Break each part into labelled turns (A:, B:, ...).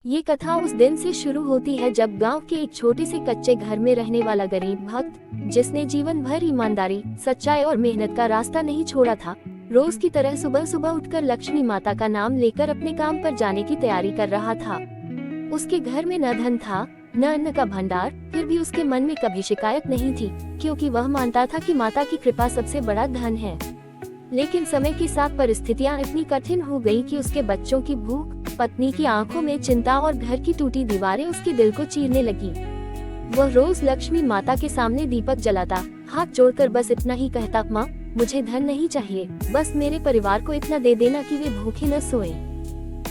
A: ये कथा उस दिन से शुरू होती है जब गांव के एक छोटे से कच्चे घर में रहने वाला गरीब भक्त, जिसने जीवन भर ईमानदारी, सच्चाई और मेहनत का रास्ता नहीं छोड़ा था, रोज की तरह सुबह सुबह उठकर लक्ष्मी माता का नाम लेकर अपने काम पर जाने की तैयारी कर रहा था। उसके घर में न धन था, न अन्न का भंडार, फिर भी उसके मन में कभी शिकायत नहीं थी, क्योंकि वह मानता था कि माता की कृपा सबसे बड़ा धन है। लेकिन समय के साथ परिस्थितियां इतनी कठिन हो गई कि उसके बच्चों की भूख, पत्नी की आंखों में चिंता और घर की टूटी दीवारें उसके दिल को चीरने लगी। वह रोज लक्ष्मी माता के सामने दीपक जलाता, हाथ जोड़कर बस इतना ही कहता, माँ मुझे धन नहीं चाहिए, बस मेरे परिवार को इतना दे देना कि वे भूखे न सोए।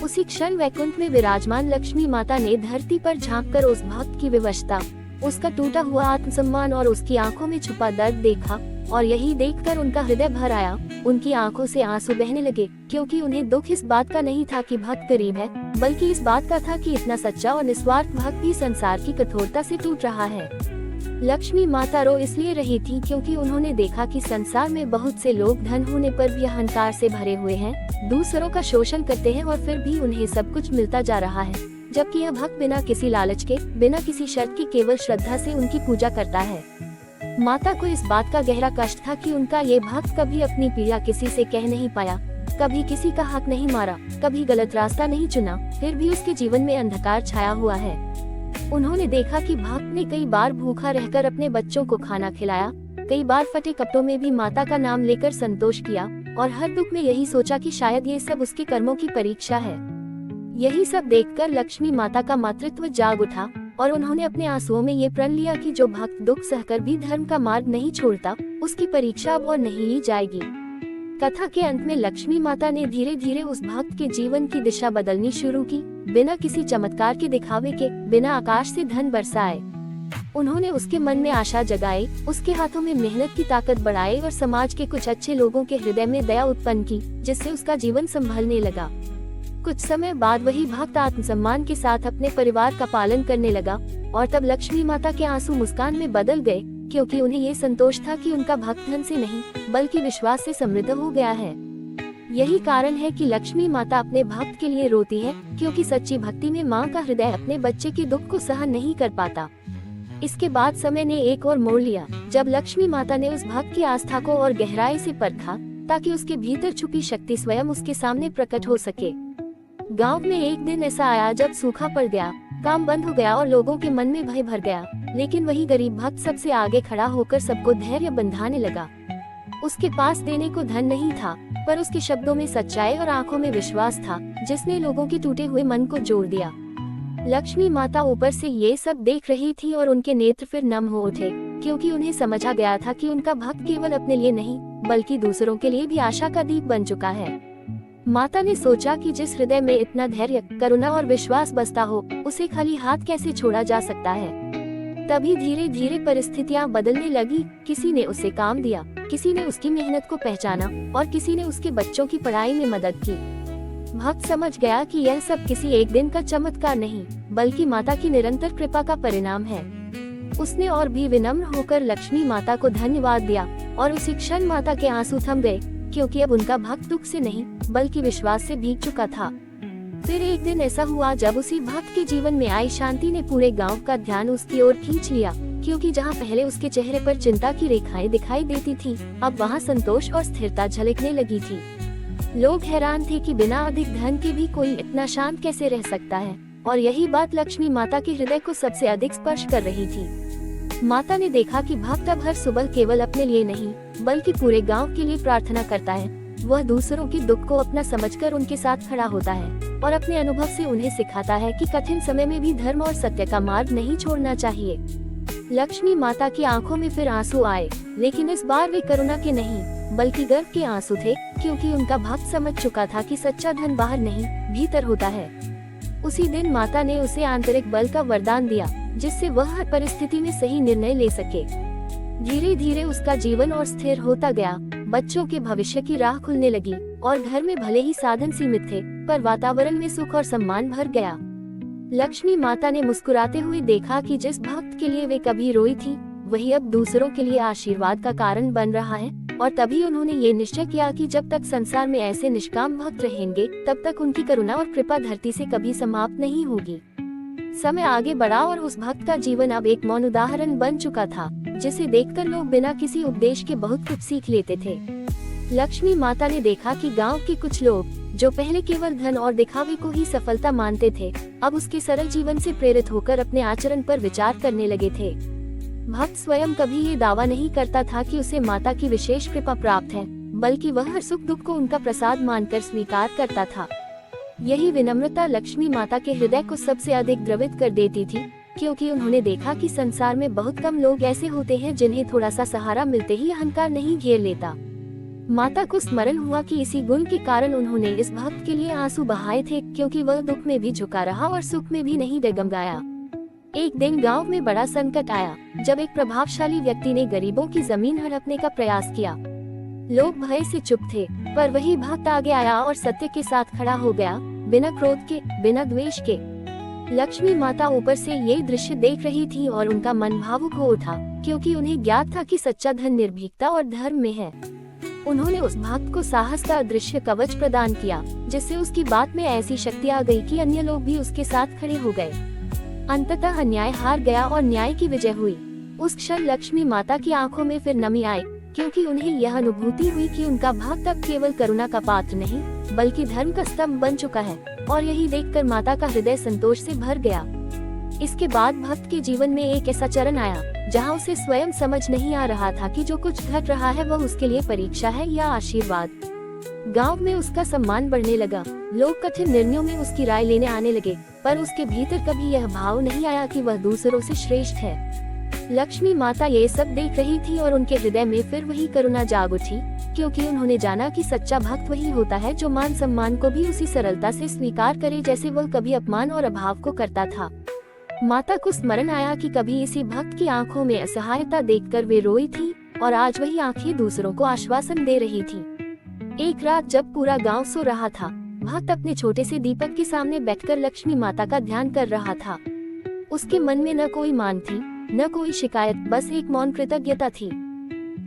A: उसी क्षण वैकुंठ में विराजमान लक्ष्मी माता ने धरती पर झांककर उस भक्त की विवशता, उसका टूटा हुआ आत्मसम्मान और उसकी आंखों में छुपा दर्द देखा, और यही देखकर उनका हृदय भर आया। उनकी आंखों से आंसू बहने लगे, क्योंकि उन्हें दुख इस बात का नहीं था कि भक्त गरीब है, बल्कि इस बात का था कि इतना सच्चा और निस्वार्थ भक्त भी संसार की कठोरता से टूट रहा है। लक्ष्मी माता रो इसलिए रही थी क्योंकि उन्होंने देखा कि संसार में बहुत से लोग धन होने पर भी अहंकार से भरे हुए हैं, दूसरों का शोषण करते हैं और फिर भी उन्हें सब कुछ मिलता जा रहा है, जबकि यह भक्त बिना किसी लालच के, बिना किसी शर्त के केवल श्रद्धा से उनकी पूजा करता है। माता को इस बात का गहरा कष्ट था कि उनका ये भक्त कभी अपनी पीड़ा किसी से कह नहीं पाया, कभी किसी का हक नहीं मारा, कभी गलत रास्ता नहीं चुना, फिर भी उसके जीवन में अंधकार छाया हुआ है। उन्होंने देखा कि भक्त ने कई बार भूखा रहकर अपने बच्चों को खाना खिलाया, कई बार फटे कपड़ों में भी माता का नाम लेकर संतोष किया, और हर दुख में यही सोचा कि शायद ये सब उसके कर्मों की परीक्षा है। यही सब देखकर लक्ष्मी माता का मातृत्व जाग उठा, और उन्होंने अपने आंसुओं में ये प्रण लिया कि जो भक्त दुख सहकर भी धर्म का मार्ग नहीं छोड़ता, उसकी परीक्षा अब और नहीं ली जाएगी। कथा के अंत में लक्ष्मी माता ने धीरे धीरे उस भक्त के जीवन की दिशा बदलनी शुरू की, बिना किसी चमत्कार के दिखावे के, बिना आकाश से धन बरसाए। उन्होंने उसके मन में आशा जगाई, उसके हाथों में मेहनत की ताकत बढ़ाई और समाज के कुछ अच्छे लोगों के हृदय में दया उत्पन्न की, जिससे उसका जीवन संभलने लगा। कुछ समय बाद वही भक्त आत्मसम्मान के साथ अपने परिवार का पालन करने लगा, और तब लक्ष्मी माता के आंसू मुस्कान में बदल गए, क्योंकि उन्हें ये संतोष था कि उनका भक्त धन से नहीं, बल्कि विश्वास से समृद्ध हो गया है। यही कारण है कि लक्ष्मी माता अपने भक्त के लिए रोती है, क्योंकि सच्ची भक्ति में माँ का हृदय अपने बच्चे के दुख को सहन नहीं कर पाता। इसके बाद समय ने एक और मोड़ लिया, जब लक्ष्मी माता ने उस भक्त की आस्था को और गहराई से परखा, ताकि उसके भीतर छुपी शक्ति स्वयं उसके सामने प्रकट हो सके। गांव में एक दिन ऐसा आया जब सूखा पड़ गया, काम बंद हो गया और लोगों के मन में भय भर गया, लेकिन वही गरीब भक्त सबसे आगे खड़ा होकर सबको धैर्य बंधाने लगा। उसके पास देने को धन नहीं था, पर उसके शब्दों में सच्चाई और आंखों में विश्वास था, जिसने लोगों के टूटे हुए मन को जोड़ दिया। लक्ष्मी माता ऊपर से ये सब देख रही थी और उनके नेत्र फिर नम हो उठे, क्योंकि उन्हें समझा गया था कि उनका भक्त केवल अपने लिए नहीं, बल्कि दूसरों के लिए भी आशा का दीप बन चुका है। माता ने सोचा कि जिस हृदय में इतना धैर्य, करुणा और विश्वास बसता हो, उसे खाली हाथ कैसे छोड़ा जा सकता है। तभी धीरे धीरे परिस्थितियां बदलने लगी। किसी ने उसे काम दिया, किसी ने उसकी मेहनत को पहचाना, और किसी ने उसके बच्चों की पढ़ाई में मदद की। भक्त समझ गया कि यह सब किसी एक दिन का चमत्कार नहीं, बल्कि माता की निरंतर कृपा का परिणाम है। उसने और भी विनम्र होकर लक्ष्मी माता को धन्यवाद दिया, और उसी क्षण माता के आंसू थम गए, क्योंकि अब उनका भक्त दुख से नहीं, बल्कि विश्वास से भीग चुका था। फिर एक दिन ऐसा हुआ जब उसी भक्त के जीवन में आई शांति ने पूरे गांव का ध्यान उसकी ओर खींच लिया, क्योंकि जहां पहले उसके चेहरे पर चिंता की रेखाएं दिखाई देती थी, अब वहां संतोष और स्थिरता झलकने लगी थी। लोग हैरान थे कि बिना अधिक धन के भी कोई इतना शांत कैसे रह सकता है, और यही बात लक्ष्मी माता के हृदय को सबसे अधिक स्पर्श कर रही थी। माता ने देखा कि भक्त अब हर सुबह केवल अपने लिए नहीं, बल्कि पूरे गांव के लिए प्रार्थना करता है। वह दूसरों के दुख को अपना समझकर उनके साथ खड़ा होता है, और अपने अनुभव से उन्हें सिखाता है कि कठिन समय में भी धर्म और सत्य का मार्ग नहीं छोड़ना चाहिए। लक्ष्मी माता की आंखों में फिर आंसू आए, लेकिन इस बार वे करुणा के नहीं, बल्कि गर्व के आंसू थे, क्योंकि उनका भक्त समझ चुका था कि सच्चा धन बाहर नहीं, भीतर होता है। उसी दिन माता ने उसे आंतरिक बल का वरदान दिया, जिससे वह हर परिस्थिति में सही निर्णय ले सके। धीरे धीरे उसका जीवन और स्थिर होता गया, बच्चों के भविष्य की राह खुलने लगी, और घर में भले ही साधन सीमित थे, पर वातावरण में सुख और सम्मान भर गया। लक्ष्मी माता ने मुस्कुराते हुए देखा कि जिस भक्त के लिए वे कभी रोई थी, वही अब दूसरों के लिए आशीर्वाद का कारण बन रहा है, और तभी उन्होंने ये निश्चय किया कि जब तक संसार में ऐसे निष्काम भक्त रहेंगे तब तक उनकी करुणा और कृपा धरती से कभी समाप्त नहीं होगी। समय आगे बढ़ा और उस भक्त का जीवन अब एक मौन उदाहरण बन चुका था, जिसे देखकर लोग बिना किसी उपदेश के बहुत कुछ सीख लेते थे। लक्ष्मी माता ने देखा कि गांव के कुछ लोग, जो पहले केवल धन और दिखावे को ही सफलता मानते थे, अब उसके सरल जीवन से प्रेरित होकर अपने आचरण पर विचार करने लगे थे। भक्त स्वयं कभी ये दावा नहीं करता था कि उसे माता की विशेष कृपा प्राप्त है, बल्कि वह हर सुख दुख को उनका प्रसाद मानकर स्वीकार करता था। यही विनम्रता लक्ष्मी माता के हृदय को सबसे अधिक द्रवित कर देती थी, क्योंकि उन्होंने देखा कि संसार में बहुत कम लोग ऐसे होते हैं जिन्हें थोड़ा सा सहारा मिलते ही अहंकार नहीं घेर लेता। माता को स्मरण हुआ कि इसी गुण के कारण उन्होंने इस भक्त के लिए आंसू बहाए थे, क्योंकि वह दुख में भी झुका रहा और सुख में भी नहीं डगमगाया। एक दिन गांव में बड़ा संकट आया, जब एक प्रभावशाली व्यक्ति ने गरीबों की जमीन हड़पने का प्रयास किया। लोग भय से चुप थे, पर वही भक्त आगे आया और सत्य के साथ खड़ा हो गया, बिना क्रोध के, बिना द्वेष के। लक्ष्मी माता ऊपर से ये दृश्य देख रही थी और उनका मन भावुक हो उठा, क्योंकि उन्हें ज्ञात था कि सच्चा धन निर्भीकता और धर्म में है। उन्होंने उस भक्त को साहस का अदृश्य कवच प्रदान किया, जिससे उसकी बात में ऐसी शक्ति आ गई कि अन्य लोग भी उसके साथ खड़े हो गए। अंततः अन्याय हार गया और न्याय की विजय हुई। उस क्षण लक्ष्मी माता की आंखों में फिर नमी आई, क्योंकि उन्हें यह अनुभूति हुई कि उनका भक्त अब केवल करुणा का पात्र नहीं, बल्कि धर्म का स्तंभ बन चुका है। और यही देखकर माता का हृदय संतोष से भर गया। इसके बाद भक्त के जीवन में एक ऐसा चरण आया, जहां उसे स्वयं समझ नहीं आ रहा था कि जो कुछ घट रहा है वह उसके लिए परीक्षा है या आशीर्वाद। गांव में उसका सम्मान बढ़ने लगा, लोग कठिन निर्णयों में उसकी राय लेने आने लगे, पर उसके भीतर कभी यह भाव नहीं आया कि वह दूसरों से श्रेष्ठ है। लक्ष्मी माता ये सब देख रही थी और उनके हृदय में फिर वही करुणा जाग उठी, क्योंकि उन्होंने जाना कि सच्चा भक्त वही होता है जो मान सम्मान को भी उसी सरलता से स्वीकार करे जैसे वह कभी अपमान और अभाव को करता था। माता को स्मरण आया कि कभी इसी भक्त की आंखों में असहायता देखकर वे रोई थी, और आज वही आंखें दूसरों को आश्वासन दे रही थी। एक रात जब पूरा गांव सो रहा था, भक्त अपने छोटे से दीपक के सामने बैठकर लक्ष्मी माता का ध्यान कर रहा था। उसके मन में न कोई मान थी, न कोई शिकायत, बस एक मौन कृतज्ञता थी।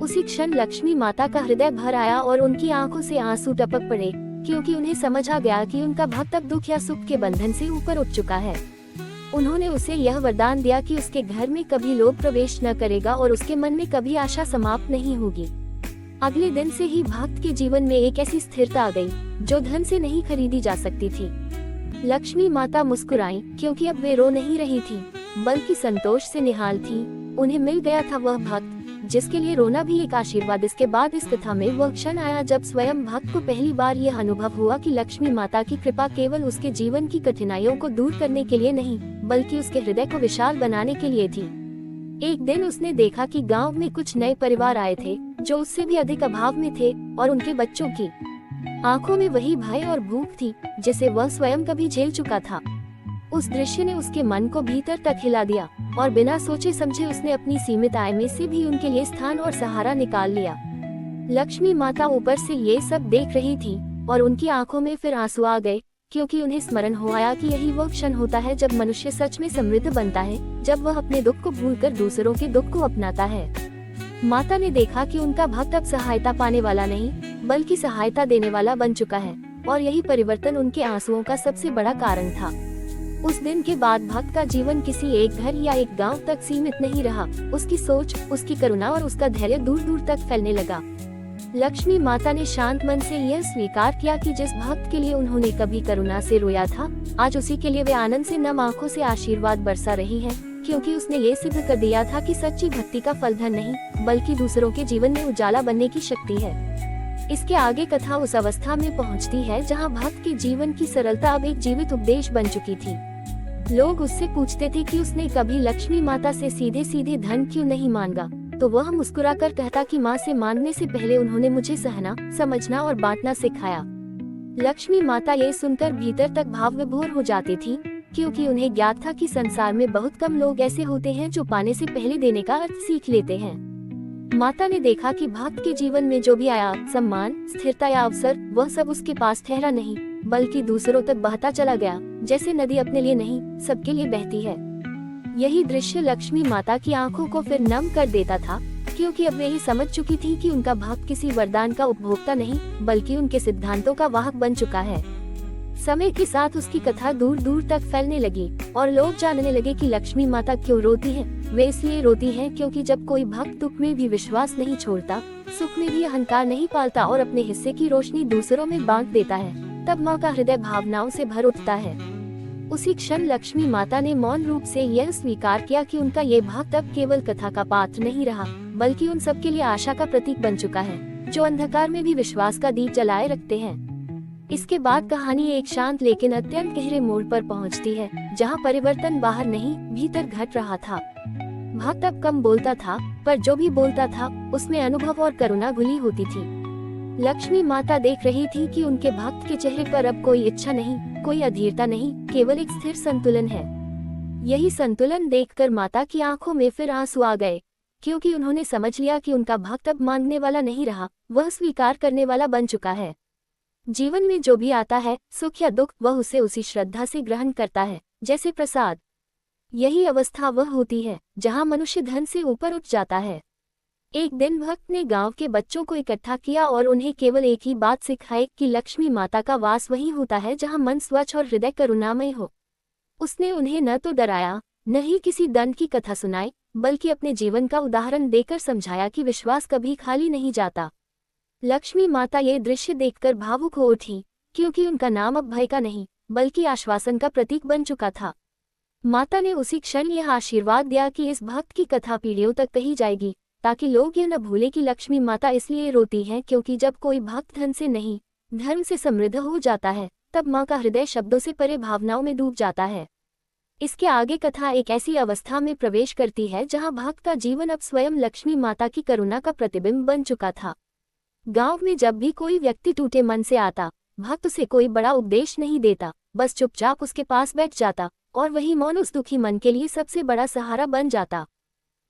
A: उसी क्षण लक्ष्मी माता का हृदय भर आया और उनकी आंखों से आंसू टपक पड़े, क्योंकि उन्हें समझ आ गया कि उनका भक्त अब दुख या सुख के बंधन से ऊपर उठ चुका है। उन्होंने उसे यह वरदान दिया कि उसके घर में कभी लोभ प्रवेश न करेगा और उसके मन में कभी आशा समाप्त नहीं होगी। अगले दिन से ही भक्त के जीवन में एक ऐसी स्थिरता आ गई, जो धन से नहीं खरीदी जा सकती थी। लक्ष्मी माता मुस्कुराई, क्योंकि अब वे रो नहीं रही थी, बल्कि संतोष से निहाल थी। उन्हें मिल गया था वह भक्त जिसके लिए रोना भी एक आशीर्वाद। इसके बाद इस कथा में वह क्षण आया जब स्वयं भक्त को पहली बार यह अनुभव हुआ कि लक्ष्मी माता की कृपा केवल उसके जीवन की कठिनाइयों को दूर करने के लिए नहीं, बल्कि उसके हृदय को विशाल बनाने के लिए थी। एक दिन उसने देखा कि गांव में कुछ नए परिवार आए थे, जो उससे भी अधिक अभाव में थे, और उनके बच्चों की आंखों में वही भय और भूख थी जिसे वह स्वयं कभी झेल चुका था। उस दृश्य ने उसके मन को भीतर तक हिला दिया, और बिना सोचे समझे उसने अपनी सीमित आय में से भी उनके लिए स्थान और सहारा निकाल लिया। लक्ष्मी माता ऊपर से ये सब देख रही थी, और उनकी आंखों में फिर आंसू आ गए, क्योंकि उन्हें स्मरण हो आया कि यही वो क्षण होता है जब मनुष्य सच में समृद्ध बनता है, जब वह अपने दुख को भूलकर दूसरों के दुख को अपनाता है। माता ने देखा कि उनका भक्त अब सहायता पाने वाला नहीं, बल्कि सहायता देने वाला बन चुका है, और यही परिवर्तन उनके आंसुओं का सबसे बड़ा कारण था। उस दिन के बाद भक्त का जीवन किसी एक घर या एक गांव तक सीमित नहीं रहा। उसकी सोच, उसकी करुणा और उसका धैर्य दूर दूर तक फैलने लगा। लक्ष्मी माता ने शांत मन से यह स्वीकार किया कि जिस भक्त के लिए उन्होंने कभी करुणा से रोया था, आज उसी के लिए वे आनंद से नम आंखों से आशीर्वाद बरसा रही है, क्योंकि उसने ये सिद्ध कर दिया था कि सच्ची भक्ति का फल धन नहीं, बल्कि दूसरों के जीवन में उजाला बनने की शक्ति है। इसके आगे कथा उस अवस्था में पहुंचती है जहां भक्त के जीवन की सरलता अब एक जीवित उपदेश बन चुकी थी। लोग उससे पूछते थे कि उसने कभी लक्ष्मी माता से सीधे सीधे धन क्यों नहीं मांगा, तो वह मुस्कुराकर कहता कि माँ से मांगने से पहले उन्होंने मुझे सहना, समझना और बांटना सिखाया। लक्ष्मी माता ये सुनकर भीतर तक भाव विभोर हो जाती थी, क्योंकि उन्हें ज्ञात था कि संसार में बहुत कम लोग ऐसे होते हैं जो पाने से पहले देने का अर्थ सीख लेते हैं। माता ने देखा कि भक्त के जीवन में जो भी आया, सम्मान, स्थिरता या अवसर, वह सब उसके पास ठहरा नहीं, बल्कि दूसरों तक बहता चला गया, जैसे नदी अपने लिए नहीं, सबके लिए बहती है। यही दृश्य लक्ष्मी माता की आंखों को फिर नम कर देता था, क्योंकि अब यही समझ चुकी थी कि उनका भक्त किसी वरदान का उपभोक्ता नहीं बल्कि उनके सिद्धांतों का वाहक बन चुका है। समय के साथ उसकी कथा दूर दूर तक फैलने लगी और लोग जानने लगे कि लक्ष्मी माता क्यों रोती है। वे इसलिए रोती हैं क्योंकि जब कोई भक्त दुख में भी विश्वास नहीं छोड़ता, सुख में भी अहंकार नहीं पालता और अपने हिस्से की रोशनी दूसरों में बांट देता है, तब माँ का हृदय भावनाओं से भर उठता है। उसी क्षण लक्ष्मी माता ने मौन रूप से यह स्वीकार किया कि उनका ये भक्त अब केवल कथा का पात्र नहीं रहा, बल्कि उन सबके लिए आशा का प्रतीक बन चुका है, जो अंधकार में भी विश्वास का दीप जलाए रखते हैं। इसके बाद कहानी एक शांत लेकिन अत्यंत गहरे मोड़ पर पहुंचती है, जहां परिवर्तन बाहर नहीं भीतर घट रहा था। भक्त अब कम बोलता था, पर जो भी बोलता था उसमें अनुभव और करुणा घुली होती थी। लक्ष्मी माता देख रही थी कि उनके भक्त के चेहरे पर अब कोई इच्छा नहीं, कोई अधीरता नहीं, केवल एक स्थिर संतुलन है। यही संतुलन देखकर माता की आंखों में फिर आंसू आ गए, क्योंकि उन्होंने समझ लिया कि उनका भक्त अब मांगने वाला नहीं रहा, वह स्वीकार करने वाला बन चुका है। जीवन में जो भी आता है, सुख या दुख, वह उसे उसी श्रद्धा से ग्रहण करता है जैसे प्रसाद। यही अवस्था वह होती है जहां मनुष्य धन से ऊपर उठ जाता है। एक दिन भक्त ने गांव के बच्चों को इकट्ठा किया और उन्हें केवल एक ही बात सिखाई कि लक्ष्मी माता का वास वहीं होता है जहां मन स्वच्छ और हृदय करुणामय हो। उसने उन्हें न तो डराया, न ही किसी दंड की कथा सुनाई, बल्कि अपने जीवन का उदाहरण देकर समझाया कि विश्वास कभी खाली नहीं जाता। लक्ष्मी माता ये दृश्य देखकर भावुक हो उठी, क्योंकि उनका नाम अब भय का नहीं बल्कि आश्वासन का प्रतीक बन चुका था। माता ने उसी क्षण यह आशीर्वाद दिया कि इस भक्त की कथा पीढ़ियों तक कही जाएगी, ताकि लोग ये न भूले कि लक्ष्मी माता इसलिए रोती हैं क्योंकि जब कोई भक्त धन से नहीं, धर्म से समृद्ध हो जाता है, तब माँ का हृदय शब्दों से परे भावनाओं में डूब जाता है। इसके आगे कथा एक ऐसी अवस्था में प्रवेश करती है जहाँ भक्त का जीवन अब स्वयं लक्ष्मी माता की करुणा का प्रतिबिंब बन चुका था। गांव में जब भी कोई व्यक्ति टूटे मन से आता, भक्त उसे कोई बड़ा उपदेश नहीं देता, बस चुपचाप उसके पास बैठ जाता और वही मौन उस दुखी मन के लिए सबसे बड़ा सहारा बन जाता।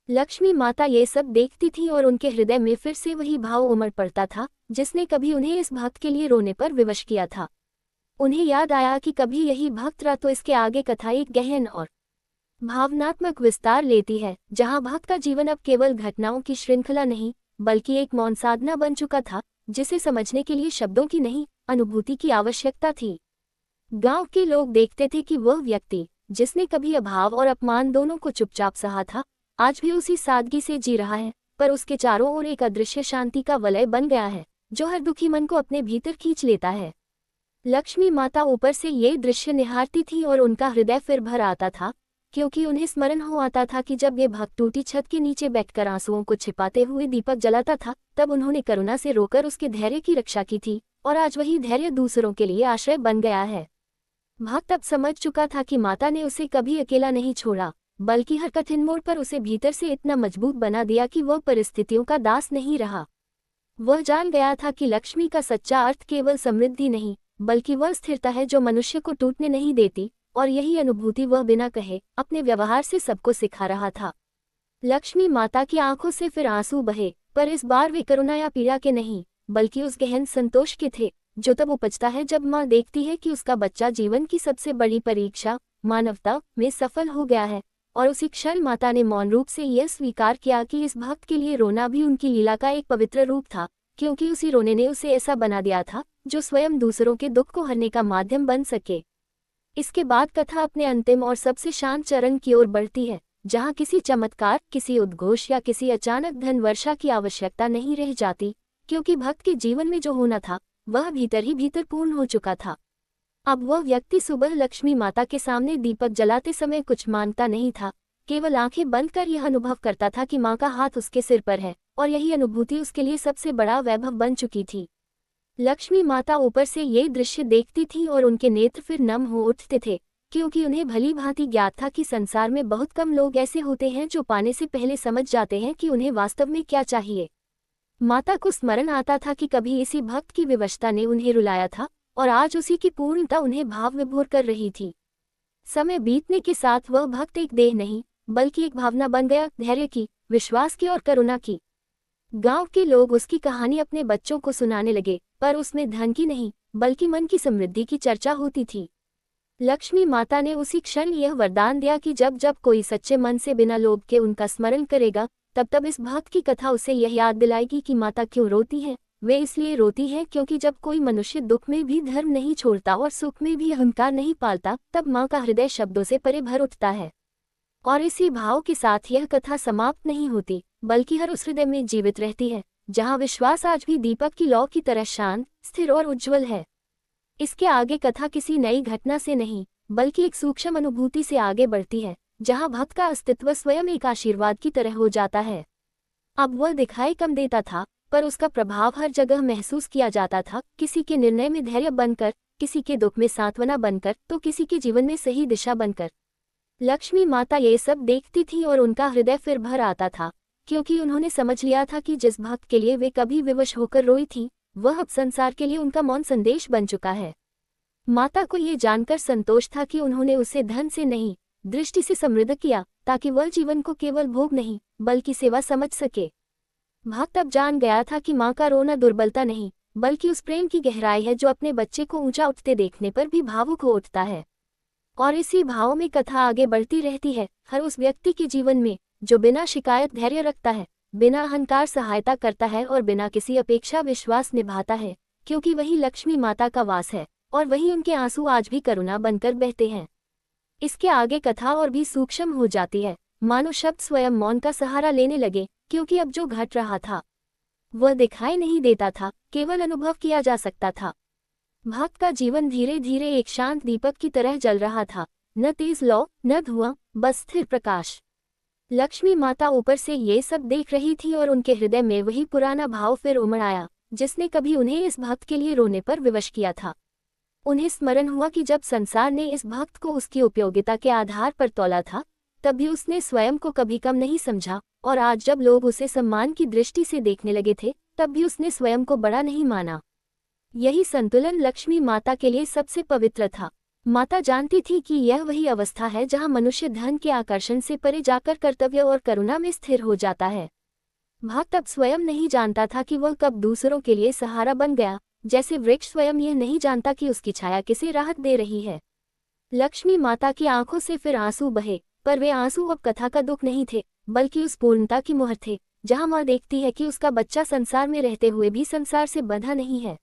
A: लक्ष्मी माता ये सब देखती थी और उनके हृदय में फिर से वही भाव उमड़ पड़ता था जिसने कभी उन्हें इस भक्त के लिए रोने पर विवश किया था। उन्हें याद आया कि कभी यही भक्त रहा तो इसके आगे कथा एक गहन और भावनात्मक विस्तार लेती है, जहां भक्त का जीवन अब केवल घटनाओं की श्रृंखला नहीं बल्कि एक मौन साधना बन चुका था, जिसे समझने के लिए शब्दों की नहीं, अनुभूति की आवश्यकता थी। गांव के लोग देखते थे कि वह व्यक्ति जिसने कभी अभाव और अपमान दोनों को चुपचाप सहा था, आज भी उसी सादगी से जी रहा है, पर उसके चारों ओर एक अदृश्य शांति का वलय बन गया है, जो हर दुखी मन को अपने भीतर खींच लेता है। लक्ष्मी माता ऊपर से ये दृश्य निहारती थी और उनका हृदय फिर भर आता था, क्योंकि उन्हें स्मरण हो आता था कि जब ये भक्त टूटी छत के नीचे बैठकर आंसुओं को छिपाते हुए दीपक जलाता था, तब उन्होंने करुणा से रोकर उसके धैर्य की रक्षा की थी, और आज वही धैर्य दूसरों के लिए आश्रय बन गया है। भक्त अब समझ चुका था कि माता ने उसे कभी अकेला नहीं छोड़ा, बल्कि हर कठिन मोड़ पर उसे भीतर से इतना मजबूत बना दिया कि वह परिस्थितियों का दास नहीं रहा। वह जान गया था कि लक्ष्मी का सच्चा अर्थ केवल समृद्धि नहीं, बल्कि वह स्थिरता है जो मनुष्य को टूटने नहीं देती, और यही अनुभूति वह बिना कहे अपने व्यवहार से सबको सिखा रहा था। लक्ष्मी माता की आंखों से फिर आंसू बहे, पर इस बार वे करुणा या पीड़ा के नहीं, बल्कि उस गहन संतोष के थे जो तब उपजता है जब माँ देखती है कि उसका बच्चा जीवन की सबसे बड़ी परीक्षा, मानवता, में सफल हो गया है। और उसी क्षण माता ने मौन रूप से यह स्वीकार किया कि इस भक्त के लिए रोना भी उनकी लीला का एक पवित्र रूप था, क्योंकि उसी रोने ने उसे ऐसा बना दिया था जो स्वयं दूसरों के दुख को हरने का माध्यम बन सके। इसके बाद कथा अपने अंतिम और सबसे शांत चरण की ओर बढ़ती है, जहाँ किसी चमत्कार, किसी उद्घोष या किसी अचानक धन वर्षा की आवश्यकता नहीं रह जाती, क्योंकि भक्त के जीवन में जो होना था वह भीतर ही भीतर पूर्ण हो चुका था। अब वह व्यक्ति सुबह लक्ष्मी माता के सामने दीपक जलाते समय कुछ मांगता नहीं था, केवल आंखें बंद कर यह अनुभव करता था कि माँ का हाथ उसके सिर पर है, और यही अनुभूति उसके लिए सबसे बड़ा वैभव बन चुकी थी। लक्ष्मी माता ऊपर से ये दृश्य देखती थी और उनके नेत्र फिर नम हो उठते थे, क्योंकि उन्हें भली भांति ज्ञात था कि संसार में बहुत कम लोग ऐसे होते हैं जो पाने से पहले समझ जाते हैं कि उन्हें वास्तव में क्या चाहिए। माता को स्मरण आता था कि कभी इसी भक्त की विवशता ने उन्हें रुलाया था, और आज उसी की पूर्णता उन्हें भाव विभोर कर रही थी। समय बीतने के साथ वह भक्त एक देह नहीं, बल्कि एक भावना बन गया, धैर्य की, विश्वास की और करुणा की। गांव के लोग उसकी कहानी अपने बच्चों को सुनाने लगे, पर उसमें धन की नहीं, बल्कि मन की समृद्धि की चर्चा होती थी। लक्ष्मी माता ने उसी क्षण यह वरदान दिया कि जब जब कोई सच्चे मन से बिना लोभ के उनका स्मरण करेगा, तब तब इस भक्त की कथा उसे यह याद दिलाएगी कि माता क्यों रोती है। वे इसलिए रोती है क्योंकि जब कोई मनुष्य दुख में भी धर्म नहीं छोड़ता और सुख में भी अहंकार नहीं पालता, तब माँ का हृदय शब्दों से परे भर उठता है। और इसी भाव के साथ यह कथा समाप्त नहीं होती, बल्कि हर उस हृदय में जीवित रहती है जहाँ विश्वास आज भी दीपक की लौ की तरह शांत, स्थिर और उज्ज्वल है। इसके आगे कथा किसी नई घटना से नहीं, बल्कि एक सूक्ष्म अनुभूति से आगे बढ़ती है, जहाँ भक्त का अस्तित्व स्वयं एक आशीर्वाद की तरह हो जाता है। अब वह दिखाई कम देता था, पर उसका प्रभाव हर जगह महसूस किया जाता था, किसी के निर्णय में धैर्य बनकर, किसी के दुख में सांत्वना बनकर, तो किसी के जीवन में सही दिशा बनकर। लक्ष्मी माता ये सब देखती थी और उनका हृदय फिर भर आता था, क्योंकि उन्होंने समझ लिया था कि जिस भक्त के लिए वे कभी विवश होकर रोई थी, वह अब संसार के लिए उनका मौन संदेश बन चुका है। माता को ये जानकर संतोष था कि उन्होंने उसे धन से नहीं, दृष्टि से समृद्ध किया, ताकि वह जीवन को केवल भोग नहीं, बल्कि सेवा समझ सके। भक्त अब जान गया था कि माँ का रोना दुर्बलता नहीं, बल्कि उस प्रेम की गहराई है जो अपने बच्चे को ऊंचा उठते देखने पर भी भावुक हो उठता है। और इसी भाव में कथा आगे बढ़ती रहती है, हर उस व्यक्ति के जीवन में जो बिना शिकायत धैर्य रखता है, बिना अहंकार सहायता करता है और बिना किसी अपेक्षा विश्वास निभाता है, क्योंकि वही लक्ष्मी माता का वास है और वही उनके आंसू आज भी करुणा बनकर बहते हैं। इसके आगे कथा और भी सूक्ष्म हो जाती है, मानो शब्द स्वयं मौन का सहारा लेने लगे, क्योंकि अब जो घट रहा था वह दिखाई नहीं देता था, केवल अनुभव किया जा सकता था। भक्त का जीवन धीरे धीरे एक शांत दीपक की तरह जल रहा था, न तेज लौ न धुआं, बस स्थिर प्रकाश। लक्ष्मी माता ऊपर से ये सब देख रही थी और उनके हृदय में वही पुराना भाव फिर उमड़ आया, जिसने कभी उन्हें इस भक्त के लिए रोने पर विवश किया था। उन्हें स्मरण हुआ कि जब संसार ने इस भक्त को उसकी उपयोगिता के आधार पर तौला था, तब भी उसने स्वयं को कभी कम नहीं समझा, और आज जब लोग उसे सम्मान की दृष्टि से देखने लगे थे, तब भी उसने स्वयं को बड़ा नहीं माना। यही संतुलन लक्ष्मी माता के लिए सबसे पवित्र था। माता जानती थी कि यह वही अवस्था है जहां मनुष्य धन के आकर्षण से परे जाकर कर्तव्य और करुणा में स्थिर हो जाता है। भक्त अब स्वयं नहीं जानता था कि वह कब दूसरों के लिए सहारा बन गया, जैसे वृक्ष स्वयं यह नहीं जानता कि उसकी छाया किसे राहत दे रही है। लक्ष्मी माता की आंखों से फिर आंसू बहे, पर वे आंसू अब कथा का दुख नहीं थे, बल्कि उस पूर्णता की मोहर थे, जहां माँ देखती है कि उसका बच्चा संसार में रहते हुए भी संसार से बंधा नहीं है।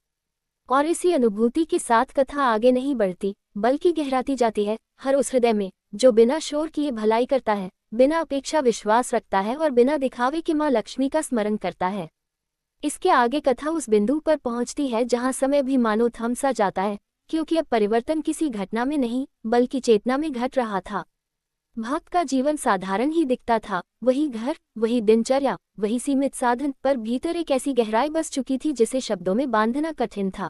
A: और इसी अनुभूति के साथ कथा आगे नहीं बढ़ती, बल्कि गहराती जाती है, हर उस हृदय में जो बिना शोर किए भलाई करता है, बिना अपेक्षा विश्वास रखता है और बिना दिखावे के माँ लक्ष्मी का स्मरण करता है। इसके आगे कथा उस बिंदु पर पहुंचती है जहां समय भी मानो थम सा जाता है, क्योंकि अब परिवर्तन किसी घटना में नहीं, बल्कि चेतना में घट रहा था। भक्त का जीवन साधारण ही दिखता था, वही घर, वही दिनचर्या, वही सीमित साधन, पर भीतर एक ऐसी गहराई बस चुकी थी जिसे शब्दों में बांधना कठिन था।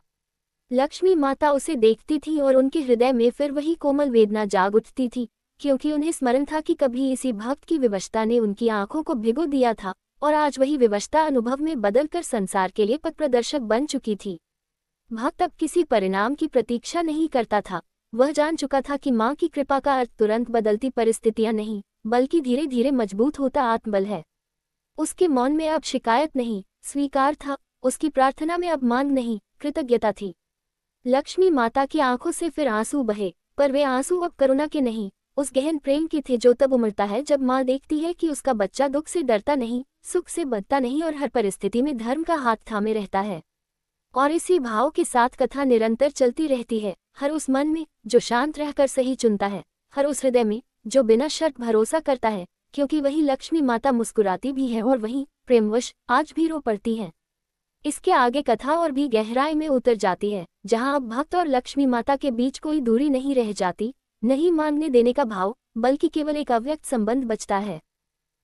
A: लक्ष्मी माता उसे देखती थी और उनके हृदय में फिर वही कोमल वेदना जाग उठती थी, क्योंकि उन्हें स्मरण था कि कभी इसी भक्त की विवशता ने उनकी आंखों को भिगो दिया था, और आज वही विवशता अनुभव में बदलकर संसार के लिए पथ प्रदर्शक बन चुकी थी। भक्त अब किसी परिणाम की प्रतीक्षा नहीं करता था, वह जान चुका था कि माँ की कृपा का अर्थ तुरंत बदलती परिस्थितियां नहीं, बल्कि धीरे धीरे मजबूत होता आत्मबल है। उसके मौन में अब शिकायत नहीं, स्वीकार था, उसकी प्रार्थना में अब मांग नहीं, कृतज्ञता थी। लक्ष्मी माता की आंखों से फिर आंसू बहे, पर वे आंसू अब करुणा के नहीं, उस गहन प्रेम के थे जो तब उमड़ता है जब माँ देखती है कि उसका बच्चा दुख से डरता नहीं, सुख से बदता नहीं और हर परिस्थिति में धर्म का हाथ थामे रहता है। और इसी भाव के साथ कथा निरंतर चलती रहती है, हर उस मन में जो शांत रहकर सही चुनता है, हर उस हृदय में जो बिना शर्त भरोसा करता है, क्योंकि वही लक्ष्मी माता मुस्कुराती भी है और वही प्रेमवश आज भी रो पड़ती है। इसके आगे कथा और भी गहराई में उतर जाती है, जहां अब भक्त और लक्ष्मी माता के बीच कोई दूरी नहीं रह जाती, नहीं मांगने देने का भाव, बल्कि केवल एक अव्यक्त संबंध बचता है।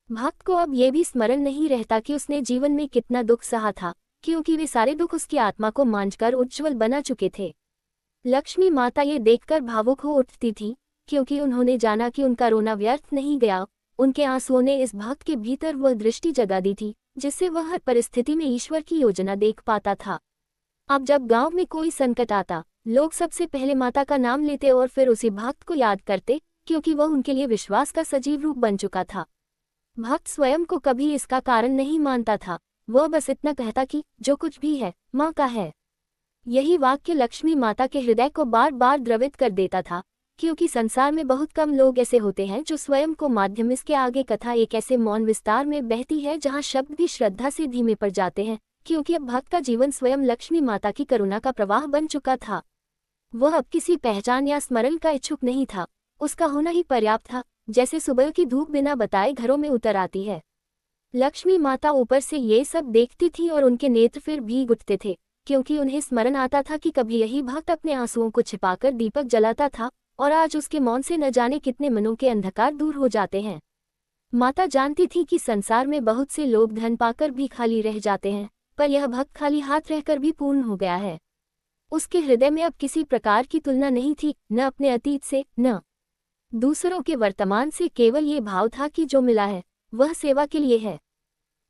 A: भक्त को अब ये भी स्मरण नहीं रहता कि उसने जीवन में कितना दुख सहा था, क्योंकि वे सारे दुख उसकी आत्मा को मांझकर उज्ज्वल बना चुके थे। लक्ष्मी माता ये देखकर भावुक हो उठती थी, क्योंकि उन्होंने जाना कि उनका रोना व्यर्थ नहीं गया, उनके आंसुओं ने इस भक्त के भीतर वह दृष्टि जगा दी थी, जिससे वह हर परिस्थिति में ईश्वर की योजना देख पाता था। अब जब गांव में कोई संकट आता, लोग सबसे पहले माता का नाम लेते और फिर उसी भक्त को याद करते, क्योंकि वह उनके लिए विश्वास का सजीव रूप बन चुका था। भक्त स्वयं को कभी इसका कारण नहीं मानता था, वह बस इतना कहता कि जो कुछ भी है माँ का है। यही वाक्य लक्ष्मी माता के हृदय को बार बार द्रवित कर देता था, क्योंकि संसार में बहुत कम लोग ऐसे होते हैं जो स्वयं को माध्यम। इसके आगे कथा एक ऐसे मौन विस्तार में बहती है जहाँ शब्द भी श्रद्धा से धीमे पड़ जाते हैं, क्योंकि अब भक्त का जीवन स्वयं लक्ष्मी माता की करुणा का प्रवाह बन चुका था। वह अब किसी पहचान या स्मरण का इच्छुक नहीं था, उसका होना ही पर्याप्त था। जैसे सुबह की धूप बिना बताए घरों में उतर आती है, लक्ष्मी माता ऊपर से ये सब देखती थी और उनके नेत्र फिर भीग उठते थे, क्योंकि उन्हें स्मरण आता था कि कभी यही भक्त अपने आंसुओं को छिपाकर दीपक जलाता था और आज उसके मौन से न जाने कितने मनों के अंधकार दूर हो जाते हैं। माता जानती थी कि संसार में बहुत से लोग धन पाकर भी खाली रह जाते हैं, पर यह भक्त खाली हाथ रहकर भी पूर्ण हो गया है। उसके हृदय में अब किसी प्रकार की तुलना नहीं थी, न अपने अतीत से न दूसरों के वर्तमान से। केवल ये भाव था कि जो मिला है वह सेवा के लिए है।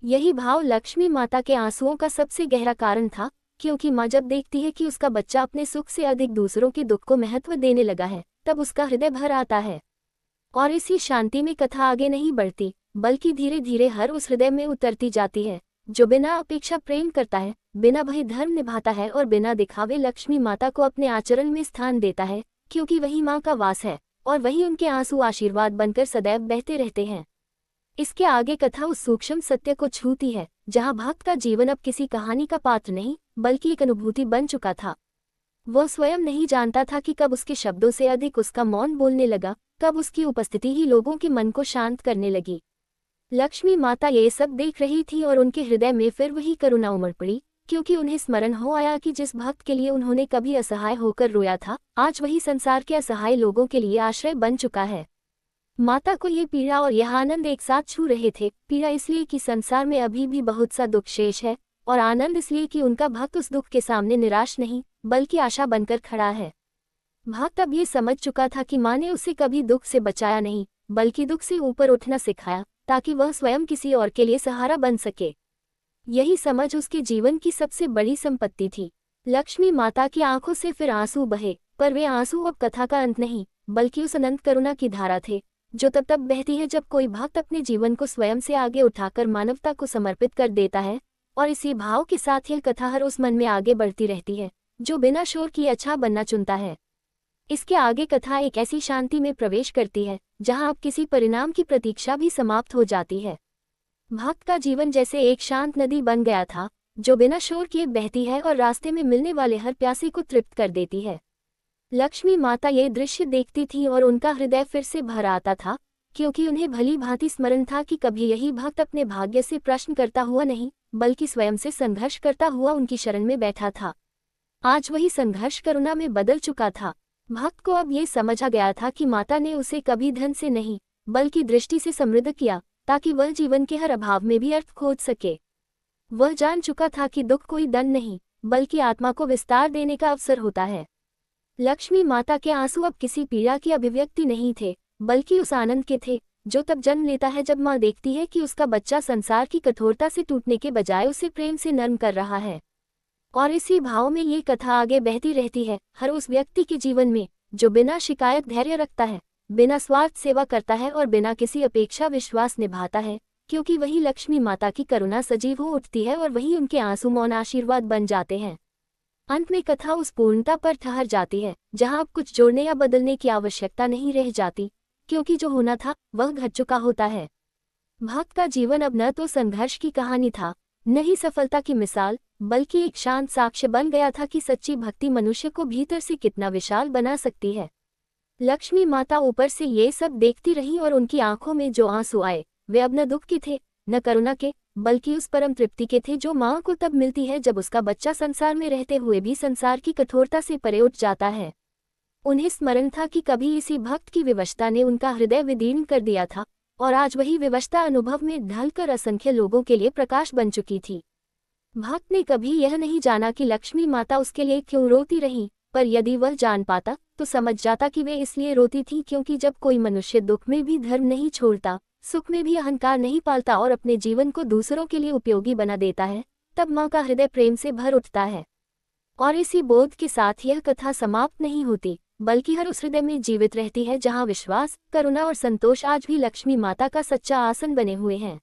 A: यही भाव लक्ष्मी माता के आंसुओं का सबसे गहरा कारण था, क्योंकि माँ जब देखती है कि उसका बच्चा अपने सुख से अधिक दूसरों के दुख को महत्व देने लगा है, तब उसका हृदय भर आता है। और इसी शांति में कथा आगे नहीं बढ़ती, बल्कि धीरे धीरे हर उस हृदय में उतरती जाती है जो बिना अपेक्षा प्रेम करता है, बिना भय धर्म निभाता है और बिना दिखावे लक्ष्मी माता को अपने आचरण में स्थान देता है, क्योंकि वही माँ का वास है और वही उनके आंसू आशीर्वाद बनकर सदैव बहते रहते हैं। इसके आगे कथा उस सूक्ष्म सत्य को छूती है जहाँ भक्त का जीवन अब किसी कहानी का पात्र नहीं, बल्कि एक अनुभूति बन चुका था। वह स्वयं नहीं जानता था कि कब उसके शब्दों से अधिक उसका मौन बोलने लगा, कब उसकी उपस्थिति ही लोगों के मन को शांत करने लगी। लक्ष्मी माता ये सब देख रही थी और उनके हृदय में फिर वही करुणा उमड़ पड़ी, क्योंकि उन्हें स्मरण हो आया कि जिस भक्त के लिए उन्होंने कभी असहाय होकर रोया था, आज वही संसार के असहाय लोगों के लिए आश्रय बन चुका है। माता को ये पीड़ा और यह आनंद एक साथ छू रहे थे। पीड़ा इसलिए कि संसार में अभी भी बहुत सा दुख शेष है, और आनंद इसलिए कि उनका भक्त उस दुख के सामने निराश नहीं, बल्कि आशा बनकर खड़ा है। भक्त अब ये समझ चुका था कि माँ ने उसे कभी दुख से बचाया नहीं, बल्कि दुख से ऊपर उठना सिखाया, ताकि वह स्वयं किसी और के लिए सहारा बन सके। यही समझ उसके जीवन की सबसे बड़ी संपत्ति थी। लक्ष्मी माता की आंखों से फिर आंसू बहे, पर वे आंसू अब कथा का अंत नहीं, बल्कि उस अनंत करुणा की धारा थे, जो तब तब बहती है जब कोई भक्त अपने जीवन को स्वयं से आगे उठाकर मानवता को समर्पित कर देता है। और इसी भाव के साथ यह कथा हर उस मन में आगे बढ़ती रहती है जो बिना शोर किए अच्छा बनना चुनता है। इसके आगे कथा एक ऐसी शांति में प्रवेश करती है जहां अब किसी परिणाम की प्रतीक्षा भी समाप्त हो जाती है। भक्त का जीवन जैसे एक शांत नदी बन गया था, जो बिना शोर किए बहती है और रास्ते में मिलने वाले हर प्यासे को तृप्त कर देती है। लक्ष्मी माता ये दृश्य देखती थी और उनका हृदय फिर से भर आता था, क्योंकि उन्हें भली भांति स्मरण था कि कभी यही भक्त अपने भाग्य से प्रश्न करता हुआ नहीं, बल्कि स्वयं से संघर्ष करता हुआ उनकी शरण में बैठा था। आज वही संघर्ष करुणा में बदल चुका था। भक्त को अब ये समझा गया था कि माता ने उसे कभी धन से नहीं, बल्कि दृष्टि से समृद्ध किया, ताकि वह जीवन के हर अभाव में भी अर्थ खोज सके। वह जान चुका था कि दुख कोई दंड नहीं, बल्कि आत्मा को विस्तार देने का अवसर होता है। लक्ष्मी माता के आंसू अब किसी पीड़ा की अभिव्यक्ति नहीं थे, बल्कि उस आनंद के थे जो तब जन्म लेता है जब माँ देखती है कि उसका बच्चा संसार की कठोरता से टूटने के बजाय उसे प्रेम से नर्म कर रहा है। और इसी भाव में ये कथा आगे बहती रहती है हर उस व्यक्ति के जीवन में जो बिना शिकायत धैर्य रखता है, बिना स्वार्थ सेवा करता है और बिना किसी अपेक्षा विश्वास निभाता है, क्योंकि वही लक्ष्मी माता की करुणा सजीव हो उठती है और वही उनके आंसू मौन आशीर्वाद बन जाते हैं। अंत में कथा उस पूर्णता पर ठहर जाती है जहां अब कुछ जोड़ने या बदलने की आवश्यकता नहीं रह जाती, क्योंकि जो होना था वह घट चुका होता है। भक्त का जीवन अब न तो संघर्ष की कहानी था, न ही सफलता की मिसाल, बल्कि एक शांत साक्ष्य बन गया था कि सच्ची भक्ति मनुष्य को भीतर से कितना विशाल बना सकती है। लक्ष्मी माता ऊपर से ये सब देखती रही और उनकी आंखों में जो आंसू आए वे अब न दुख के थे, न करुणा के, बल्कि उस परम तृप्ति के थे जो माँ को तब मिलती है जब उसका बच्चा संसार में रहते हुए भी संसार की कठोरता से परे उठ जाता है। उन्हें स्मरण था कि कभी इसी भक्त की विवशता ने उनका हृदय विदीर्ण कर दिया था, और आज वही विवशता अनुभव में ढलकर असंख्य लोगों के लिए प्रकाश बन चुकी थी। भक्त ने कभी यह नहीं जाना कि लक्ष्मी माता उसके लिए क्यों रोती रही, पर यदि वह जान पाता तो समझ जाता कि वे इसलिए रोती थी क्योंकि जब कोई मनुष्य दुख में भी धर्म नहीं छोड़ता, सुख में भी अहंकार नहीं पालता और अपने जीवन को दूसरों के लिए उपयोगी बना देता है, तब माँ का हृदय प्रेम से भर उठता है। और इसी बोध के साथ यह कथा समाप्त नहीं होती, बल्कि हर उस हृदय में जीवित रहती है जहाँ विश्वास, करुणा और संतोष आज भी लक्ष्मी माता का सच्चा आसन बने हुए हैं।